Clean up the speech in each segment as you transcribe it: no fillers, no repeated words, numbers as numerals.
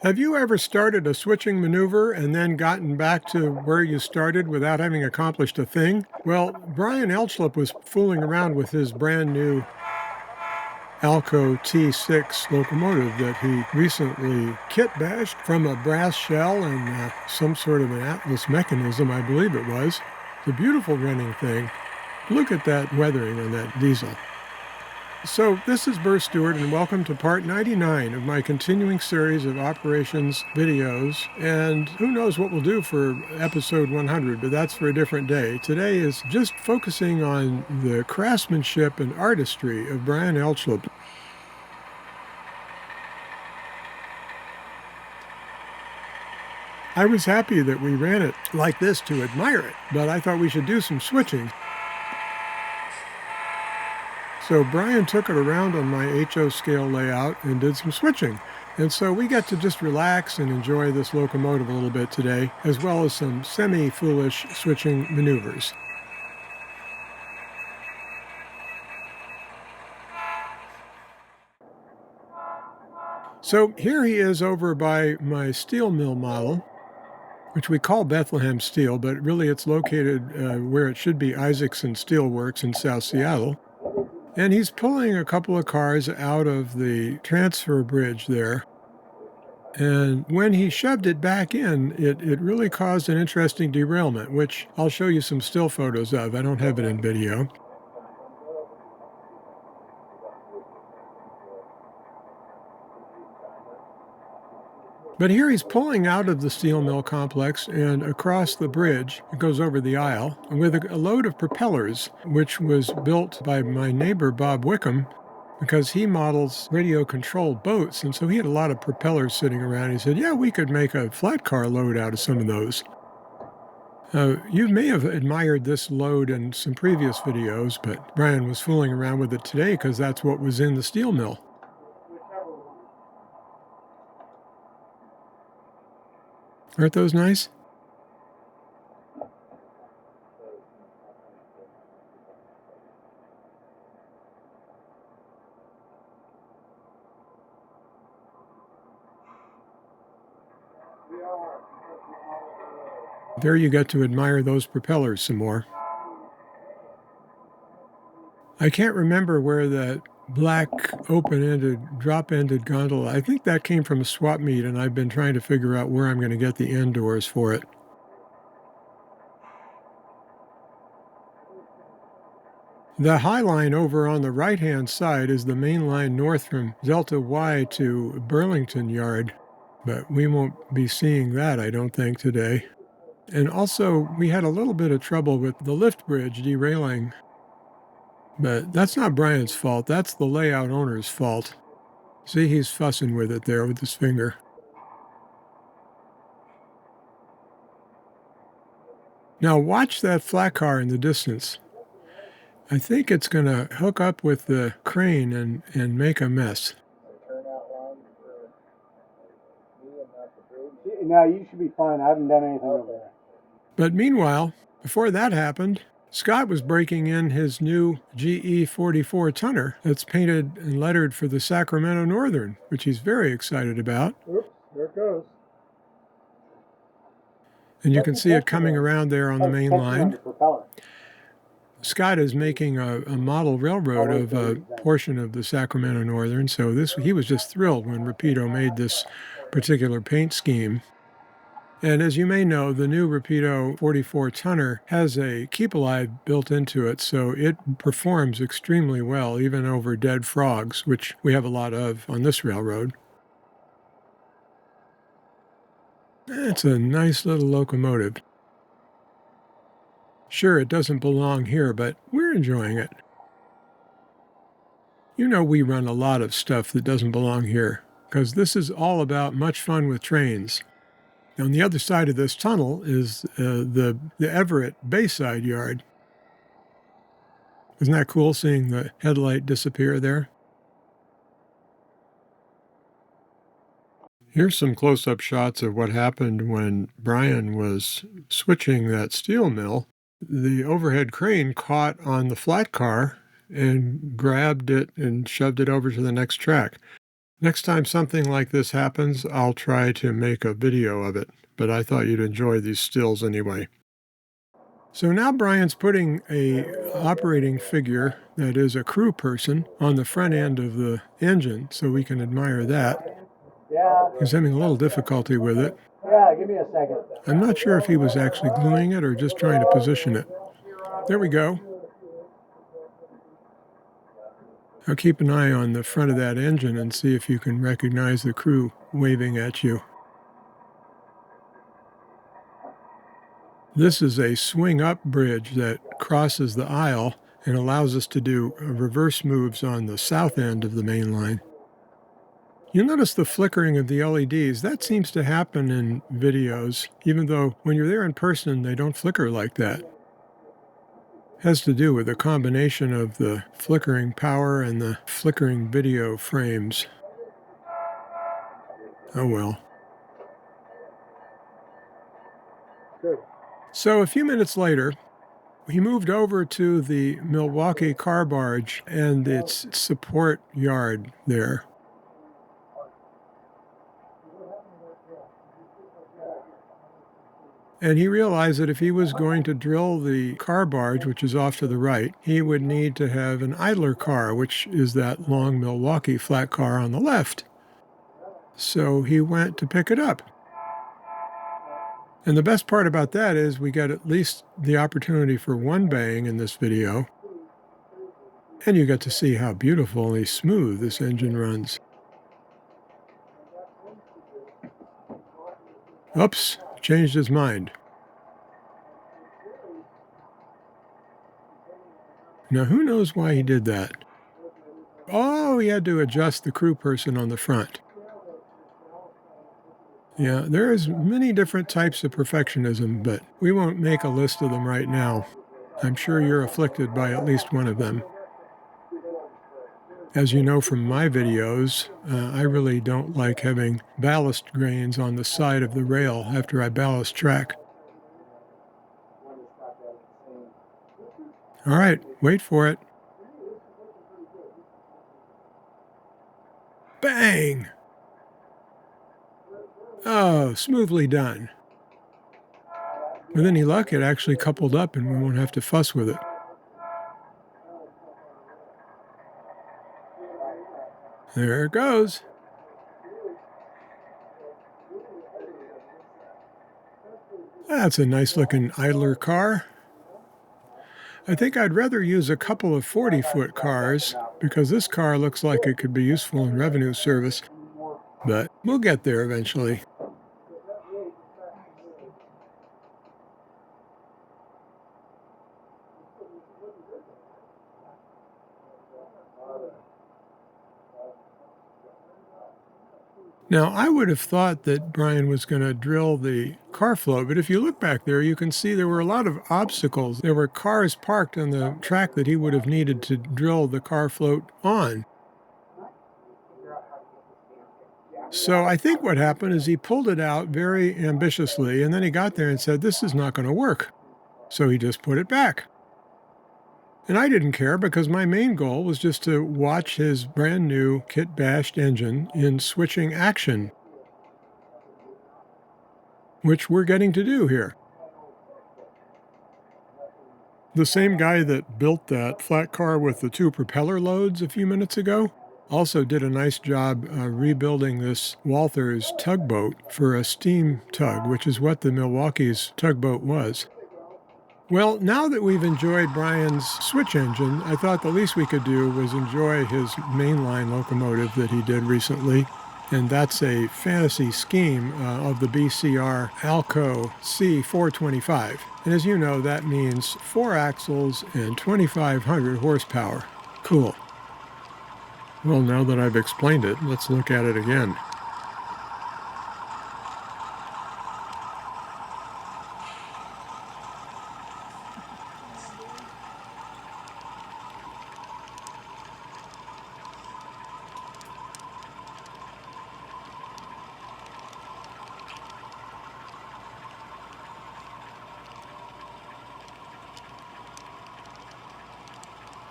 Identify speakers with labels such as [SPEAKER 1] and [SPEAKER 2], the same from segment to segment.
[SPEAKER 1] Have you ever started a switching maneuver and then gotten back to where you started without having accomplished a thing? Well, Brian Elchlip was fooling around with his brand new Alco T6 locomotive that he recently kit bashed from a brass shell and some sort of an Atlas mechanism, I believe it was. It's a beautiful running thing. Look at that weathering on that diesel. So this is Burr Stewart, and welcome to part 99 of my continuing series of operations videos. And who knows what we'll do for episode 100, but that's for a different day. Today is just focusing on the craftsmanship and artistry of Brian Elchlip. I was happy that we ran it like this to admire it, but I thought we should do some switching. So Brian took it around on my HO scale layout and did some switching. And so we get to just relax and enjoy this locomotive a little bit today, as well as some semi-foolish switching maneuvers. So here he is over by my steel mill model, which we call Bethlehem Steel, but really it's located where it should be Isaacson Steel Works in South Seattle. And he's pulling a couple of cars out of the transfer bridge there. And when he shoved it back in, it really caused an interesting derailment, which I'll show you some still photos of. I don't have it in video. But here he's pulling out of the steel mill complex and across the bridge. It goes over the aisle with a load of propellers, which was built by my neighbor, Bob Wickham, because he models radio-controlled boats. And so he had a lot of propellers sitting around. He said, yeah, we could make a flat car load out of some of those. You may have admired this load in some previous videos, but Brian was fooling around with it today because that's what was in the steel mill. Aren't those nice? There you get to admire those propellers some more. I can't remember where that black open-ended, drop-ended gondola, I think that came from a swap meet, and I've been trying to figure out where I'm going to get the end doors for it. The High Line over on the right-hand side is the main line north from Delta Y to Burlington Yard, but we won't be seeing that, I don't think, today. And also, we had a little bit of trouble with the lift bridge derailing. But that's not Brian's fault. That's the layout owner's fault. See, he's fussing with it there with his finger. Now watch that flat car in the distance. I think it's going to hook up with the crane and make a mess.
[SPEAKER 2] No, you should be fine. I haven't done anything over there.
[SPEAKER 1] But meanwhile, before that happened, Scott was breaking in his new GE 44 tonner that's painted and lettered for the Sacramento Northern, which he's very excited about.
[SPEAKER 2] Oops, there it goes.
[SPEAKER 1] And you can see it coming around there on the main line. Scott is making a model railroad of a portion of the Sacramento Northern, so he was just thrilled when Rapido made this particular paint scheme. And as you may know, the new Rapido 44 tonner has a keep alive built into it, so it performs extremely well, even over dead frogs, which we have a lot of on this railroad. It's a nice little locomotive. Sure, it doesn't belong here, but we're enjoying it. You know we run a lot of stuff that doesn't belong here, because this is all about much fun with trains. On the other side of this tunnel is the Everett Bayside Yard. Isn't that cool seeing the headlight disappear there? Here's some close-up shots of what happened when Brian was switching that steel mill. The overhead crane caught on the flat car and grabbed it and shoved it over to the next track. Next time something like this happens, I'll try to make a video of it, but I thought you'd enjoy these stills anyway. So now Brian's putting a operating figure that is a crew person on the front end of the engine so we can admire that.
[SPEAKER 2] Yeah.
[SPEAKER 1] He's having a little difficulty with it.
[SPEAKER 2] Yeah, give me a second.
[SPEAKER 1] I'm not sure if he was actually gluing it or just trying to position it. There we go. Now keep an eye on the front of that engine and see if you can recognize the crew waving at you. This is a swing-up bridge that crosses the aisle and allows us to do reverse moves on the south end of the main line. You'll notice the flickering of the LEDs. That seems to happen in videos, even though when you're there in person, they don't flicker like that. Has to do with a combination of the flickering power and the flickering video frames. Oh well.
[SPEAKER 2] Good.
[SPEAKER 1] So a few minutes later, we moved over to the Milwaukee car barge and its support yard there. And he realized that if he was going to drill the car barge, which is off to the right, he would need to have an idler car, which is that long Milwaukee flat car on the left. So he went to pick it up. And the best part about that is we got at least the opportunity for one bang in this video. And you get to see how beautifully smooth this engine runs. Oops, changed his mind. Now, who knows why he did that? Oh, he had to adjust the crew person on the front. Yeah, there's many different types of perfectionism, but we won't make a list of them right now. I'm sure you're afflicted by at least one of them. As you know from my videos, I really don't like having ballast grains on the side of the rail after I ballast track. All right, wait for it. Bang! Oh, smoothly done. With any luck, it actually coupled up and we won't have to fuss with it. There it goes. That's a nice looking idler car. I think I'd rather use a couple of 40-foot cars because this car looks like it could be useful in revenue service, but we'll get there eventually. Now, I would have thought that Brian was going to drill the car float, but if you look back there, you can see there were a lot of obstacles. There were cars parked on the track that he would have needed to drill the car float on. So I think what happened is he pulled it out very ambitiously, and then he got there and said, this is not going to work. So he just put it back. And I didn't care because my main goal was just to watch his brand new kit-bashed engine in switching action, which we're getting to do here. The same guy that built that flat car with the 2 propeller loads a few minutes ago also did a nice job rebuilding this Walther's tugboat for a steam tug, which is what the Milwaukee's tugboat was. Well, now that we've enjoyed Brian's switch engine, I thought the least we could do was enjoy his mainline locomotive that he did recently, and that's a fantasy scheme of the BCR Alco C425. And as you know, that means 4 axles and 2,500 horsepower. Cool. Well, now that I've explained it, let's look at it again.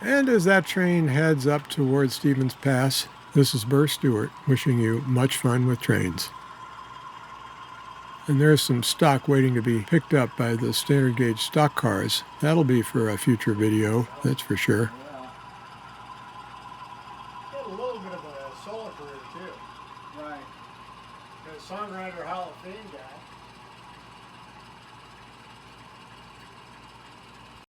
[SPEAKER 1] And as that train heads up towards Stevens Pass, This is Burr Stewart wishing you much fun with trains. And there's some stock waiting to be picked up by the standard gauge stock cars. That'll be for a future video, that's for sure.
[SPEAKER 3] He had a little bit of a solo career too.
[SPEAKER 2] Right.
[SPEAKER 3] A songwriter Hall of Fame guy.